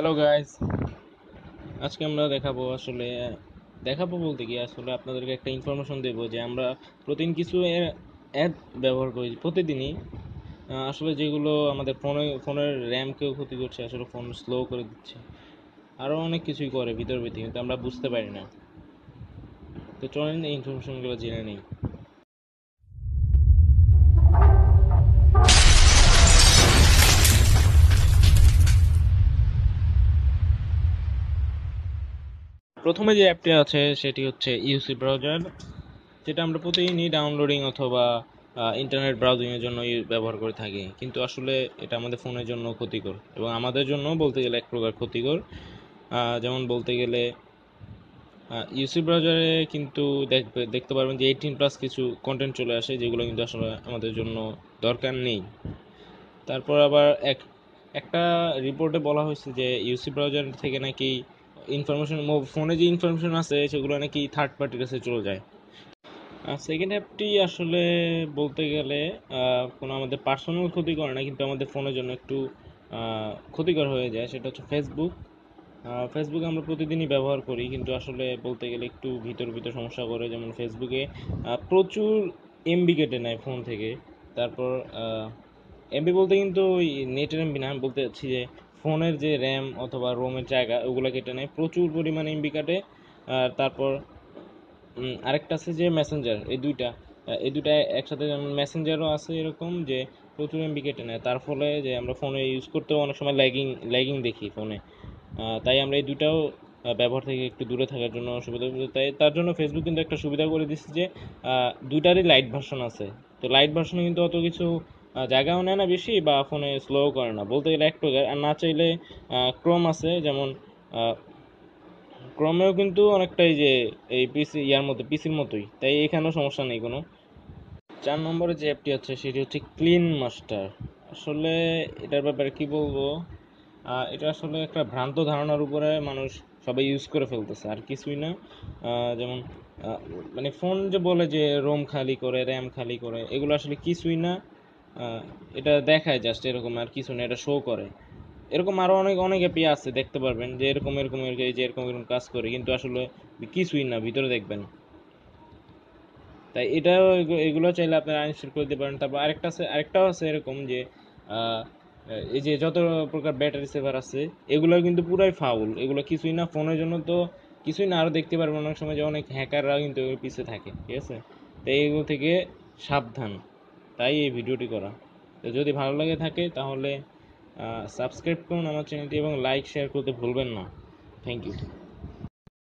Hello guys, আজকে আমরা দেখাবো বলতে কি আসলে আপনাদেরকে একটা ইনফরমেশন দেবো যে আমরা প্রতিদিন কিছু অ্যাপ ব্যবহার করি প্রতিদিনই। আসলে যেগুলো আমাদের ফোনের র্যামকেও ক্ষতি করছে, আসলে ফোন স্লো করে দিচ্ছে, আরও অনেক কিছুই করে ভিতর ভিতরে, কিন্তু আমরা বুঝতে পারি না। তো চলেন এই ইনফরমেশনগুলো জেনে নিই। প্রথমে যে অ্যাপটি আছে সেটি হচ্ছে ইউসি ব্রাউজার, যেটা আমরা প্রতিদিনই ডাউনলোডিং অথবা ইন্টারনেট ব্রাউজিংয়ের জন্য ব্যবহার করে থাকি, কিন্তু আসলে এটা আমাদের ফোনের জন্য ক্ষতিকর এবং আমাদের জন্য বলতে গেলে এক প্রকার ক্ষতিকর। যেমন বলতে গেলে ইউসি ব্রাউজারে কিন্তু দেখতে পারবেন যে 18+ কিছু কন্টেন্ট চলে আসে, যেগুলো কিন্তু আসলে আমাদের জন্য দরকার নেই। তারপর আবার একটা রিপোর্টে বলা হয়েছে যে ইউসি ব্রাউজার থেকে নাকি ইনফরমেশন, ফোনে যে ইনফরমেশন আছে সেগুলো নাকি থার্ড পার্টির কাছে চলে যায়। সেকেন্ড অ্যাপটি আসলে বলতে গেলে কোনো আমাদের পার্সোনাল ক্ষতি করে না, কিন্তু আমাদের ফোনের জন্য একটু ক্ষতিকর হয়ে যায়। সেটা হচ্ছে ফেসবুক। ফেসবুক আমরা প্রতিদিনই ব্যবহার করি, কিন্তু আসলে বলতে গেলে একটু ভিতর ভিতর সমস্যা করে। যেমন ফেসবুকে প্রচুর এমবি কেটে নেয় ফোন থেকে। তারপর এমবি বলতে কিন্তু ওই নেটের এমবি না, আমি বলতে চাচ্ছি যে ফোনের যে র্যাম অথবা রোমের জায়গা ওগুলো কেটে নেয়, প্রচুর পরিমাণে এমবি কাটে। তারপর আরেকটা আছে যে মেসেঞ্জার, এই দুইটা একসাথে, যেমন মেসেঞ্জারও আছে এরকম যে প্রচুর এমবি কেটে নেয়, তার ফলে যে আমরা ফোনে ইউজ করতেও অনেক সময় ল্যাগিং দেখি ফোনে। তাই আমরা এই দুটাও ব্যবহার থেকে একটু দূরে থাকার জন্য সুবিধা, তাই তার জন্য ফেসবুক কিন্তু একটা সুবিধা করে দিচ্ছে যে দুইটারই লাইট ভার্সন আছে। তো লাইট ভার্সনে কিন্তু অত কিছু জায়গাও নেয় না বেশি, বা ফোনে স্লো করে না, বলতে গেলে এক প্রকার। আর না চাইলে ক্রোম আছে, যেমন ক্রমেও কিন্তু অনেকটাই যে এই পিসির মতোই, তাই এখানেও সমস্যা নেই কোনো। 4 নম্বরে যে অ্যাপটি আছে সেটি হচ্ছে ক্লিন মাস্টার। আসলে এটার ব্যাপারে কি বলবো, এটা আসলে একটা ভ্রান্ত ধারণার উপরে মানুষ সবাই ইউজ করে ফেলতেছে, আর কিছুই না। যেমন মানে ফোন যে বলে যে রোম খালি করে, র্যাম খালি করে, এগুলো আসলে কিছুই না। এটা দেখায় জাস্ট এরকম, আর কিছু না, এটা শো করে। এরকম আরো অনেক অনেক অ্যাপই আছে, দেখতে পারবেন যে এরকম এরকম এই যে এরকম এরকম কাজ করে, কিন্তু আসলে কিছুই না, ভিতরে দেখবেন। তাই এগুলো চাইলে আপনারা আনইনস্টল করে দিতে পারেন। তারপর আরেকটাও আছে এরকম যে আহ, এই যে যত প্রকার ব্যাটারি সেভার আছে, এগুলো কিন্তু পুরাই ফাউল, এগুলো কিছুই না ফোনের জন্য। তো কিছুই না, আরো দেখতে পারবেন অনেক সময় যে অনেক হ্যাকাররা কিন্তু এর পিছে থাকে, ঠিক আছে? তাই এগুলো থেকে সাবধান, তাই এই ভিডিওটি করা। তো যদি ভালো লাগে থাকে তাহলে সাবস্ক্রাইব করুন আমার চ্যানেলটি এবং লাইক শেয়ার করতে ভুলবেন না। Thank you.